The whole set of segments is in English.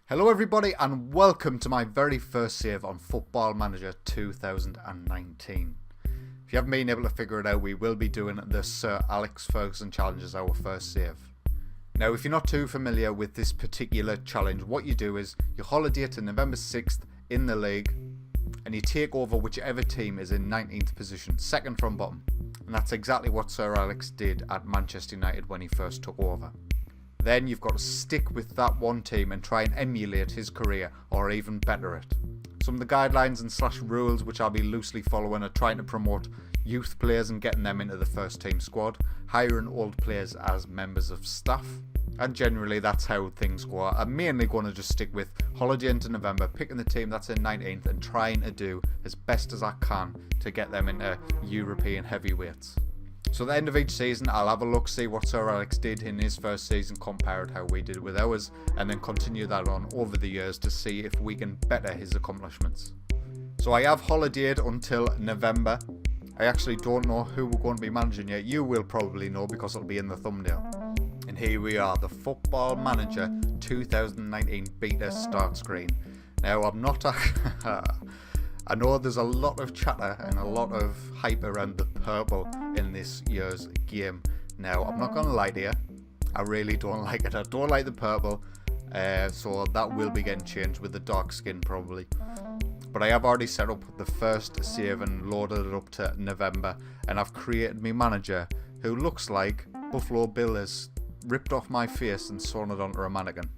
Hello everybody and welcome to my very first save on Football Manager 2019. If you haven't been able to figure it out, we will be doing the Sir Alex Ferguson challenge as our first save. Now if you're not too familiar with this particular challenge, what you do is you holiday to November 6th in the league and you take over whichever team is in 19th position, second from bottom. And that's exactly what Sir Alex did at Manchester United when he first took over. Then you've got to stick with that one team and try and emulate his career or even better it. Some of the guidelines and rules which I'll be loosely following are trying to promote youth players and getting them into the first team squad, hiring old players as members of staff, and generally that's how things go. I'm mainly going to just stick with holiday into November, picking the team that's in 19th and trying to do as best as I can to get them into European heavyweights. So at the end of each season, I'll have a look, see what Sir Alex did in his first season, compare it how we did with ours, and then continue that on over the years to see if we can better his accomplishments. So I have holidayed until November. I actually don't know who we're going to be managing yet. You will probably know because it'll be in the thumbnail. And here we are, the Football Manager 2019 beta start screen. Now I'm not... I know there's a lot of chatter and a lot of hype around the purple in this year's game. Now, I'm not going to lie to you, I really don't like it. I don't like the purple, so that will be getting changed with the dark skin probably. But I have already set up the first save and loaded it up to November, and I've created my manager who looks like Buffalo Bill has ripped off my face and sewn it onto a mannequin.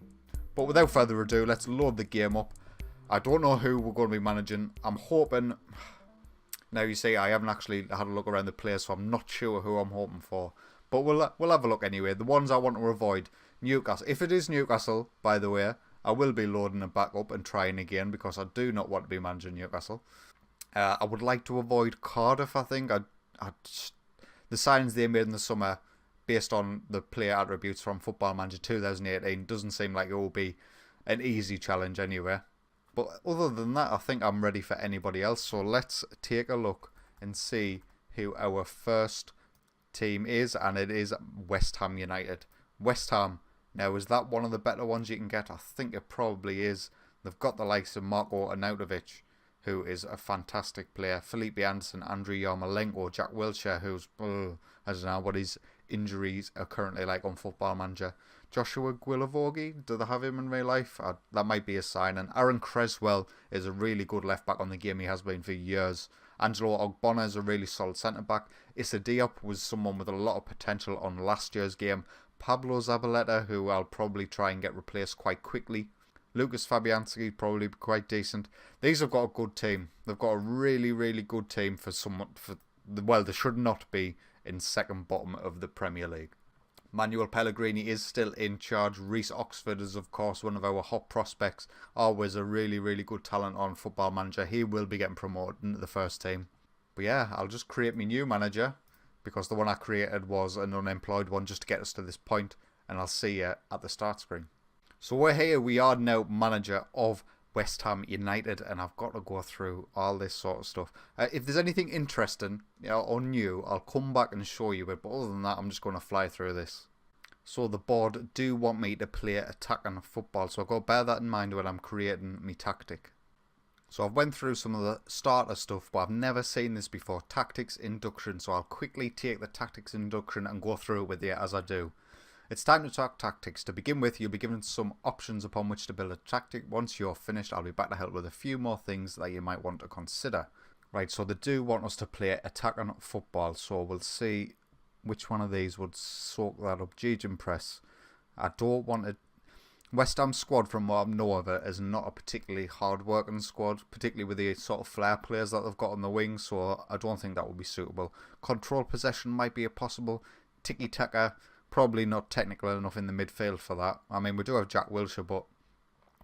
But without further ado, let's load the game up. I don't know who we're going to be managing. I'm hoping... Now you see, I haven't actually had a look around the players, so I'm not sure who I'm hoping for. But we'll have a look anyway. The ones I want to avoid, Newcastle. If it is Newcastle, by the way, I will be loading it back up and trying again because I do not want to be managing Newcastle. I would like to avoid Cardiff, I think. The signings they made in the summer, based on the player attributes from Football Manager 2018, doesn't seem like it will be an easy challenge anyway. But other than that, I think I'm ready for anybody else. So let's take a look and see who our first team is. And it is West Ham United. West Ham. Now, is that one of the better ones you can get? I think it probably is. They've got the likes of Marko Arnautovic, who is a fantastic player. Felipe Anderson, Andriy Yarmolenko, Jack Wilshere, who's... I don't know what his injuries are currently like on Football Manager. Joshua Guilavogui, do they have him in real life? That might be a sign. And Aaron Creswell is a really good left back on the game. He has been for years. Angelo Ogbonna is a really solid centre back. Issa Diop was someone with a lot of potential on last year's game. Pablo Zabaleta, who I'll probably try and get replaced quite quickly. Lucas Fabianski probably be quite decent. These have got a good team. They've got a really, really good team for someone. Well, they should not be in second bottom of the Premier League. Manuel Pellegrini is still in charge. Reece Oxford is of course one of our hot prospects. Always a really, really good talent on Football Manager. He will be getting promoted into the first team. But yeah, I'll just create my new manager because the one I created was an unemployed one just to get us to this point, and I'll see you at the start screen. So we're here. We are now manager of West Ham United, and I've got to go through all this sort of stuff. If there's anything interesting or new, I'll come back and show you it, but other than that, I'm just going to fly through this. So the board do want me to play attacking football, so I've got to bear that in mind when I'm creating my tactic. So I've went through some of the starter stuff, but I've never seen this before. Tactics induction, so I'll quickly take the tactics induction and go through it with you as I do. It's time to talk tactics. To begin with, you'll be given some options upon which to build a tactic. Once you're finished, I'll be back to help with a few more things that you might want to consider. Right, so they do want us to play attacking football, so we'll see which one of these would soak that up. Georgian press. I don't want it. West Ham squad, from what I know of it, is not a particularly hard-working squad, particularly with the sort of flair players that they've got on the wing, so I don't think that would be suitable. Control possession might be a possible. Tiki-taka. Probably not technical enough in the midfield for that. I mean, we do have Jack Wilshere, but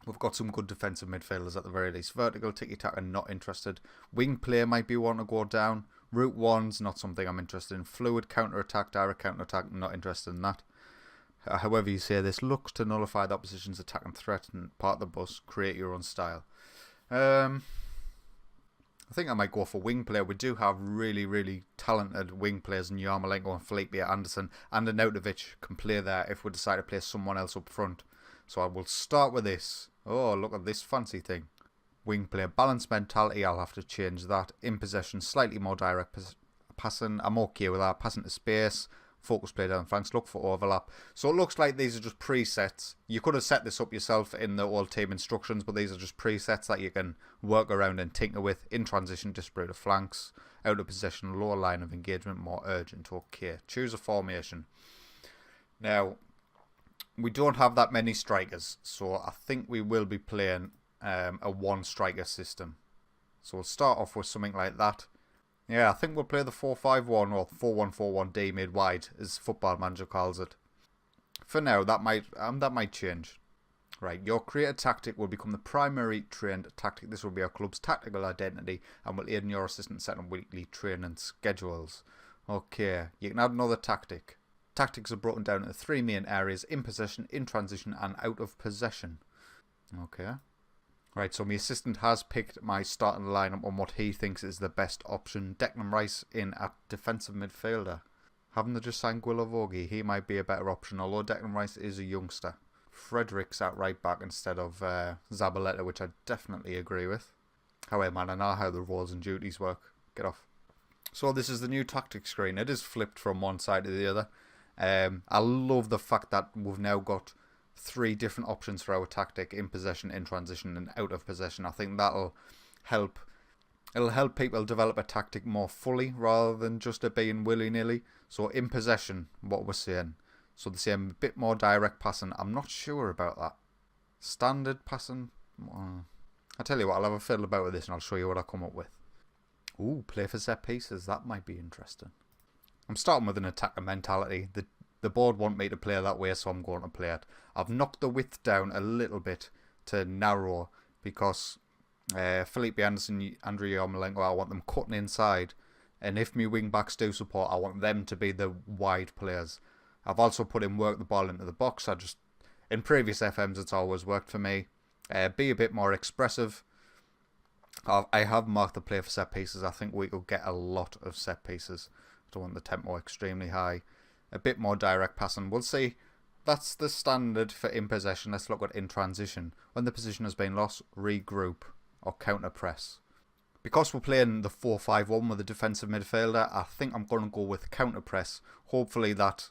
we've got some good defensive midfielders at the very least. Vertical, tiki-taka, not interested. Wing play might be one to go down. Route 1's not something I'm interested in. Fluid counter-attack, direct counter-attack, not interested in that. However you say this, looks to nullify the opposition's attack and threat and part the bus, create your own style. I think I might go for wing player. We do have really, really talented wing players in Yarmolenko and Felipe Anderson, and Arnautovic can play there if we decide to play someone else up front. So I will start with this. Oh, look at this fancy thing. Wing play, balanced mentality, I'll have to change that. In possession, slightly more direct passing. I'm okay with that. Passing to space. Focus play down flanks, look for overlap. So it looks like these are just presets. You could have set this up yourself in the old team instructions, but these are just presets that you can work around and tinker with. In transition, display to flanks. Out of possession, lower line of engagement, more urgent. Okay, choose a formation. Now, we don't have that many strikers, so I think we will be playing a one striker system. So we'll start off with something like that. Yeah, I think we'll play the 4-5-1 or 4-1-4-1-D mid wide, as Football Manager calls it. For now, that might change. Right, your created tactic will become the primary trained tactic. This will be our club's tactical identity and will aid in your assistant setting weekly training schedules. Okay, you can add another tactic. Tactics are broken down into 3 main areas: in possession, in transition, and out of possession. Okay. Right, so my assistant has picked my starting lineup on what he thinks is the best option. Declan Rice in at defensive midfielder. Haven't they just signed Guilavogui? He might be a better option, although Declan Rice is a youngster. Fredericks at right back instead of Zabaleta, which I definitely agree with. However, man, I know how the roles and duties work. Get off. So this is the new tactic screen. It is flipped from one side to the other. I love the fact that we've now got 3 different options for our tactic: in possession, in transition, and out of possession. I think that'll help. It'll help people develop a tactic more fully rather than just it being willy-nilly. So in possession, what we're saying. So they're saying a bit more direct passing. I'm not sure about that. Standard passing. I'll tell you what, I'll have a fiddle about with this and I'll show you what I come up with. Ooh, play for set pieces. That might be interesting. I'm starting with an attacker mentality. The board want me to play that way, so I'm going to play it. I've knocked the width down a little bit to narrow because Felipe Anderson, Andrea Yarmolenko, I want them cutting inside. And if my wing backs do support, I want them to be the wide players. I've also put in work the ball into the box. In previous FMs, it's always worked for me. Be a bit more expressive. I have marked the play for set pieces. I think we could get a lot of set pieces. I don't want the tempo extremely high. A bit more direct passing. We'll see. That's the standard for in possession. Let's look at in transition. When the position has been lost, regroup or counter press. Because we're playing the 4-5-1 with a defensive midfielder, I think I'm going to go with counter press. Hopefully that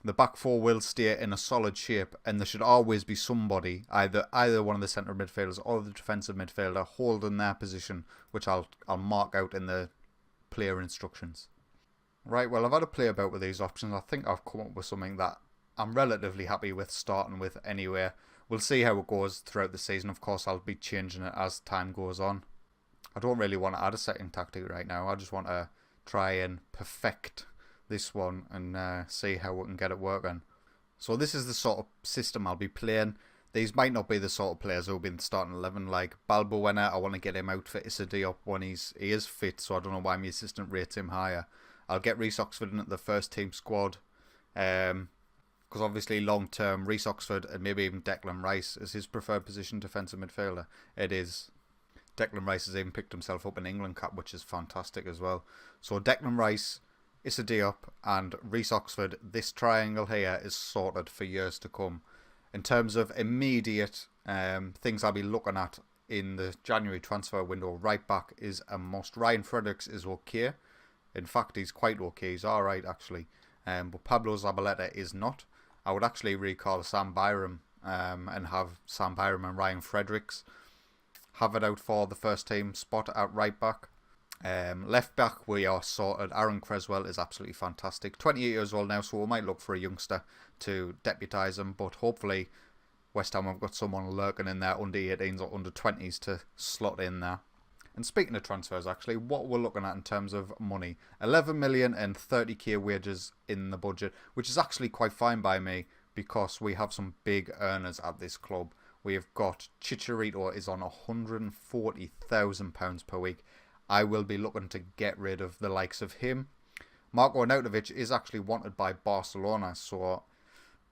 the back four will stay in a solid shape, and there should always be somebody, either one of the centre midfielders or the defensive midfielder, holding their position, which I'll mark out in the player instructions. Right, well, I've had a play about with these options. I think I've come up with something that I'm relatively happy with starting with anyway. We'll see how it goes throughout the season. Of course, I'll be changing it as time goes on. I don't really want to add a second tactic right now. I just want to try and perfect this one and see how we can get it working. So this is the sort of system I'll be playing. These might not be the sort of players who'll be in the starting 11, like Balbuena. I want to get him out for Issa Diop when he is fit, so I don't know why my assistant rates him higher. I'll get Reece Oxford in at the first team squad, because obviously long term Reece Oxford and maybe even Declan Rice is his preferred position, defensive midfielder. It is. Declan Rice has even picked himself up in England cap, which is fantastic as well. So Declan Rice, Issa Diop and Reece Oxford, this triangle here is sorted for years to come. In terms of immediate things I'll be looking at in the January transfer window, right back is a must. Ryan Fredericks is okay. In fact, he's quite okay. He's alright, actually. But Pablo Zabaleta is not. I would actually recall Sam Byram and have Sam Byram and Ryan Fredericks have it out for the first team spot at right back. Left back, we are sorted. Aaron Creswell is absolutely fantastic. 28 years old now, so we might look for a youngster to deputise him. But hopefully, West Ham have got someone lurking in there, under 18s or under 20s, to slot in there. And speaking of transfers, actually, what we're looking at in terms of money, 11 million and 30k wages in the budget, which is actually quite fine by me because we have some big earners at this club. We have got Chicharito is on £140,000 per week. I will be looking to get rid of the likes of him. Marko Arnautovic is actually wanted by Barcelona, so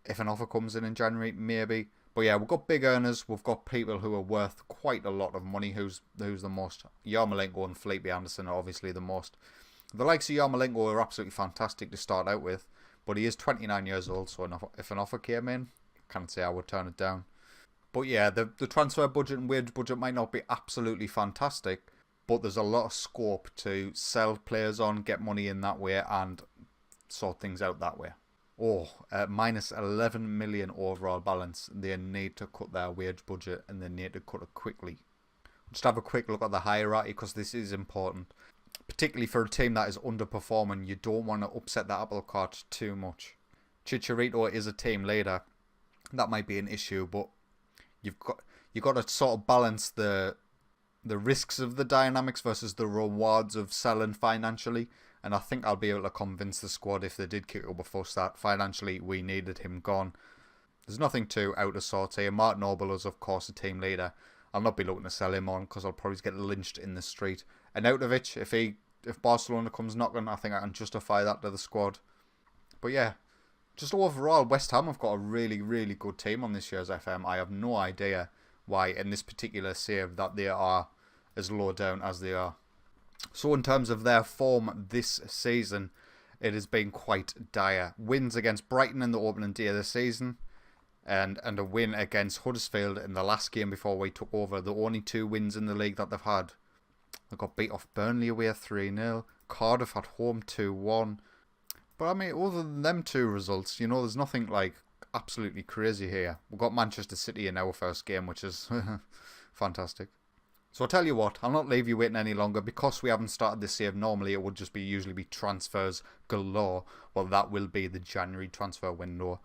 if an offer comes in January, maybe. But yeah, we've got big earners. We've got people who are worth quite a lot of money. Who's the most? Yarmolenko and Felipe Anderson are obviously the most. The likes of Yarmolenko are absolutely fantastic to start out with, but he is 29 years old, so if an offer came in, can't say I would turn it down. But yeah, the transfer budget and wage budget might not be absolutely fantastic, but there's a lot of scope to sell players on, get money in that way, and sort things out that way. Minus 11 million overall balance. They need to cut their wage budget, and they need to cut it quickly. Just have a quick look at the hierarchy, because this is important. Particularly for a team that is underperforming, you don't want to upset the apple cart too much. Chicharito is a team leader. That might be an issue, but you've got to sort of balance the risks of the dynamics versus the rewards of selling financially. And I think I'll be able to convince the squad, if they did kick up a fuss, that financially we needed him gone. There's nothing too out of sort here. Mark Noble is of course a team leader. I'll not be looking to sell him on, because I'll probably get lynched in the street. And Arnautovic, if Barcelona comes knocking, I think I can justify that to the squad. But yeah, just overall, West Ham have got a really, really good team on this year's FM. I have no idea why in this particular save that they are as low down as they are. So in terms of their form this season, it has been quite dire. Wins against Brighton in the opening day of the season, and a win against Huddersfield in the last game before we took over. The only 2 wins in the league that they've had. They got beat off Burnley away 3-0. Cardiff at home 2-1. But I mean, other than them 2 results, there's nothing like absolutely crazy here. We've got Manchester City in our first game, which is fantastic. So I'll tell you what, I'll not leave you waiting any longer. Because we haven't started this save, normally it would just usually be transfers galore. Well, that will be the January transfer window.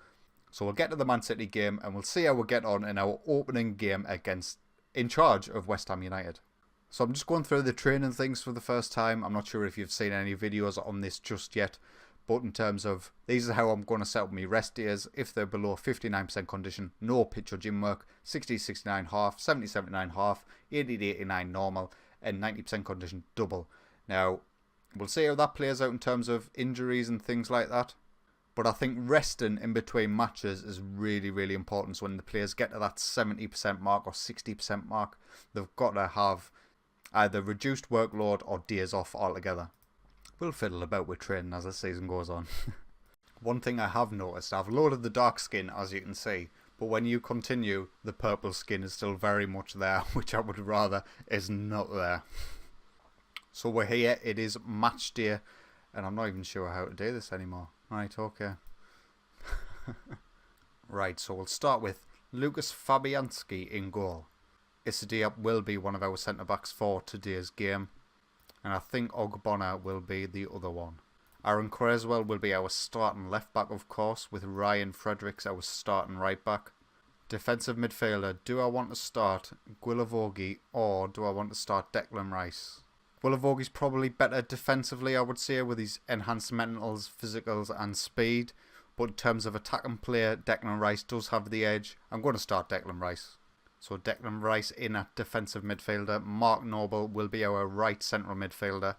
So we'll get to the Man City game, and we'll see how we get on in our opening game in charge of West Ham United. So I'm just going through the training things for the first time. I'm not sure if you've seen any videos on this just yet. But in terms of, these are how I'm going to set up my rest days. If they're below 59% condition, no pitch or gym work. 60-69 half, 70-79 half, 80-89 normal, and 90% condition double. Now, we'll see how that plays out in terms of injuries and things like that. But I think resting in between matches is really, really important. So when the players get to that 70% mark or 60% mark, they've got to have either reduced workload or days off altogether. We'll fiddle about with training as the season goes on. One thing I have noticed, I've loaded the dark skin, as you can see, but when you continue, the purple skin is still very much there, which I would rather is not there. So we're here, it is match day, and I'm not even sure how to do this anymore. Right, okay. Right, so we'll start with Lucas Fabianski in goal. Issa will be one of our centre-backs for today's game. And I think Ogbonna will be the other one. Aaron Creswell will be our starting left-back, of course, with Ryan Fredericks our starting right-back. Defensive midfielder, do I want to start Guilavogui or do I want to start Declan Rice? Guilavogui probably better defensively, I would say, with his enhanced mentals, physicals and speed. But in terms of attacking player, Declan Rice does have the edge. I'm going to start Declan Rice. So Declan Rice in at defensive midfielder. Mark Noble will be our right central midfielder.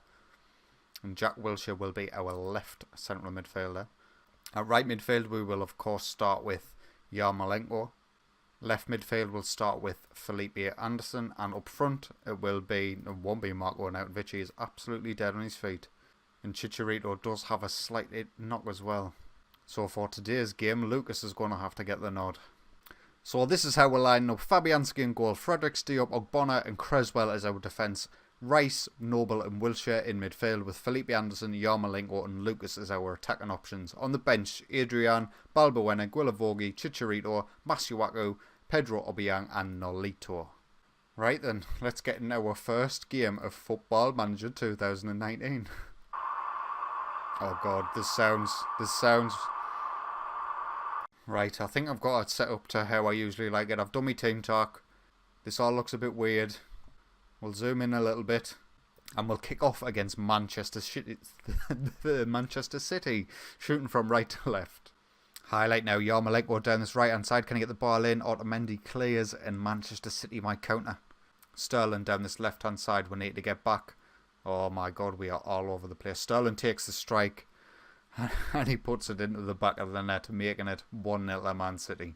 And Jack Wilshere will be our left central midfielder. At right midfield we will of course start with Yarmolenko. Left midfield will start with Felipe Anderson. And up front it won't be Marko Arnautovic. He is absolutely dead on his feet. And Chicharito does have a slight knock as well. So for today's game, Lucas is going to have to get the nod. So this is how we're lining up. Fabianski in goal, Fredericks, Diop, Ogbonna and Creswell as our defence. Rice, Noble and Wilshere in midfield with Felipe Anderson, Yarmolenko and Lucas as our attacking options. On the bench, Adrian, Balbuena, Guilavogui, Chicharito, Masuaku, Pedro Obiang and Nolito. Right then, let's get in our first game of Football Manager 2019. Oh god, this sounds... Right, I think I've got it set up to how I usually like it. I've done my team talk. This all looks a bit weird. We'll zoom in a little bit. And we'll kick off against Manchester City. Manchester City. Shooting from right to left. Highlight now. Yarmolenko down this right hand side. Can he get the ball in? Otamendi clears and Manchester City might counter. Sterling down this left hand side. We need to get back. Oh my god, we are all over the place. Sterling takes the strike. And he puts it into the back of the net, making it 1-0 to Man City.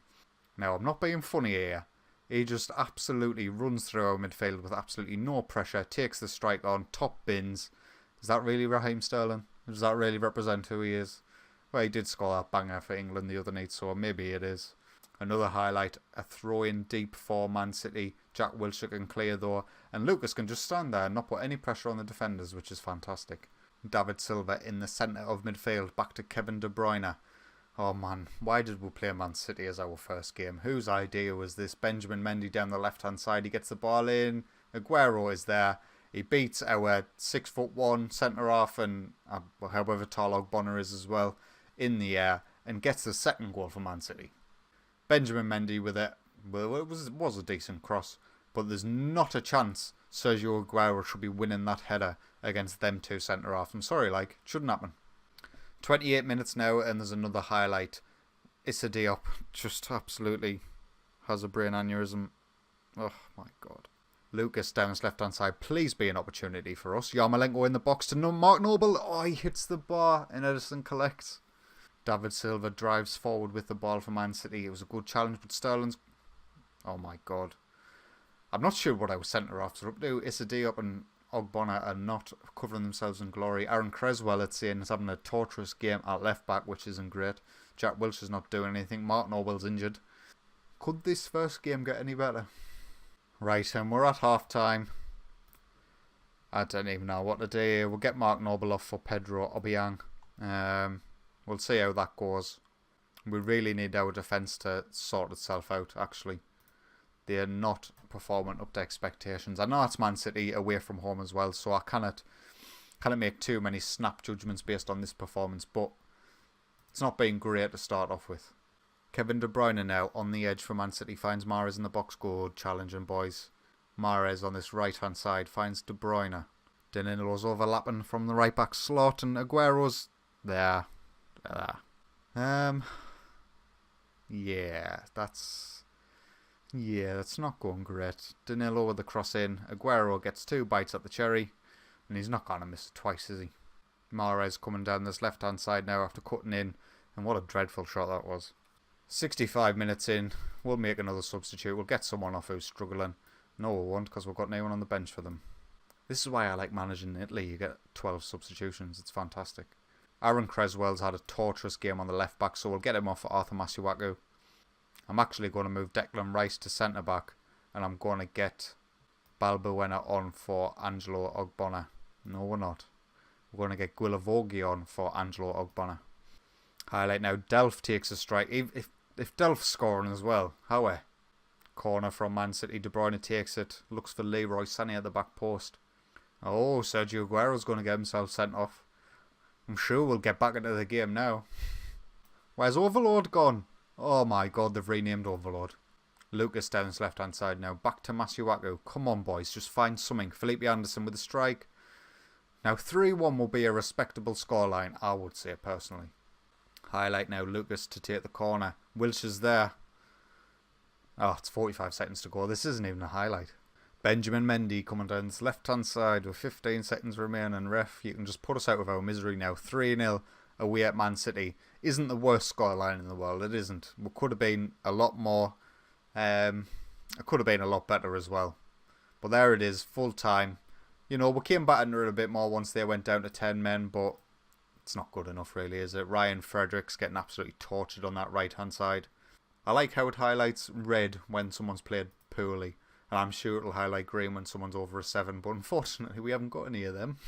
Now, I'm not being funny here. He just absolutely runs through our midfield with absolutely no pressure, takes the strike on, top bins. Is that really Raheem Sterling? Does that really represent who he is? Well, he did score that banger for England the other night, so maybe it is. Another highlight, a throw in deep for Man City. Jack Wilshere can clear though, and Lucas can just stand there and not put any pressure on the defenders, which is fantastic. David Silva in the centre of midfield, back to Kevin De Bruyne. Oh man, why did we play Man City as our first game? Whose idea was this? Benjamin Mendy down the left hand side, he gets the ball in, Aguero is there, he beats our 6'1" centre half and however tall Ogbonna is as well, in the air, and gets the second goal for Man City. Benjamin Mendy with it, well, it was a decent cross, but there's not a chance Sergio Aguero should be winning that header against them two centre half. I'm sorry, like, it shouldn't happen. 28 minutes now, and there's another highlight. Issa Diop just absolutely has a brain aneurysm. Oh my god. Lucas down his left hand side, please be an opportunity for us. Yarmolenko in the box to Mark Noble. Oh, he hits the bar and Edison collects. David Silva drives forward with the ball for Man City. It was a good challenge, but Sterling's... Oh my god. I'm not sure what our centre-halves are up to. Issa Diop and Ogbonna are not covering themselves in glory. Aaron Creswell, let's say, is having a torturous game at left-back, which isn't great. Jack Wilshere's not doing anything. Mark Noble's injured. Could this first game get any better? Right, and we're at half-time. I don't even know what to do here. We'll get Mark Noble off for Pedro Obiang. We'll see how that goes. We really need our defence to sort itself out, actually. They are not performing up to expectations. I know it's Man City away from home as well, so I cannot make too many snap judgments based on this performance, but it's not been great to start off with. Kevin De Bruyne now on the edge for Man City, finds Mahrez in the box. Good challenging, boys. Mahrez on this right hand side finds De Bruyne. Danilo's overlapping from the right back slot, and Aguero's there. Yeah, that's not going great. Danilo with the cross in. Aguero gets 2 bites at the cherry, and he's not going to miss it twice, is he? Mahrez coming down this left hand side now after cutting in, and what a dreadful shot that was. 65 minutes in, we'll make another substitute. We'll get someone off who's struggling. No, we won't, because we've got no one on the bench for them. This is why I like managing Italy. You get 12 substitutions. It's fantastic. Aaron Creswell's had a torturous game on the left back, so we'll get him off for Arthur Masuaku. I'm actually going to move Declan Rice to centre back, and I'm going to get Balbuena on for Angelo Ogbonna. No, we're not. We're going to get Guilavogui on for Angelo Ogbonna. Highlight now, Delph takes a strike. If Delph's scoring as well, how? Corner from Man City, De Bruyne takes it, looks for Leroy Sané at the back post. Oh, Sergio Aguero's going to get himself sent off. I'm sure we'll get back into the game now. Where's Overlord gone? Oh my god, they've renamed Overlord. Lucas down his left hand side now. Back to Masuaku. Come on, boys, just find something. Felipe Anderson with a strike. Now 3-1 will be a respectable scoreline, I would say personally. Highlight now, Lucas to take the corner. Wilshere's there. Oh, it's 45 seconds to go. This isn't even a highlight. Benjamin Mendy coming down this left hand side with 15 seconds remaining. Ref, you can just put us out of our misery now. 3-0 away at Man City. Isn't the worst scoreline in the world. It isn't. It could have been a lot more. It could have been a lot better as well. But there it is, full time. You know, we came back into it a bit more once they went down to 10 men, but it's not good enough really, is it? Ryan Fredericks getting absolutely tortured on that right hand side. I like how it highlights red when someone's played poorly. And I'm sure it'll highlight green when someone's over a 7, but unfortunately we haven't got any of them.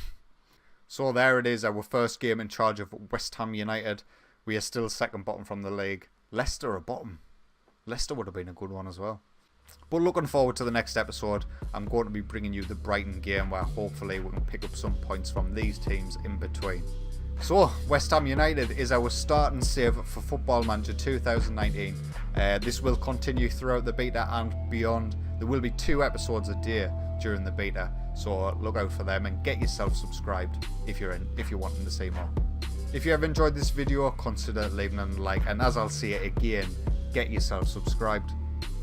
So there it is, our first game in charge of West Ham United. We are still second bottom from the league. Leicester are bottom. Leicester would have been a good one as well. But looking forward to the next episode, I'm going to be bringing you the Brighton game where hopefully we can pick up some points from these teams in between. So, West Ham United is our start and save for Football Manager 2019. This will continue throughout the beta and beyond. There will be 2 episodes a day during the beta, so look out for them and get yourself subscribed if you're wanting to see more. If you have enjoyed this video, consider leaving a like, and as I'll say it again, get yourself subscribed.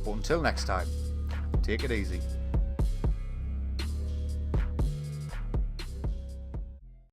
But until next time, take it easy.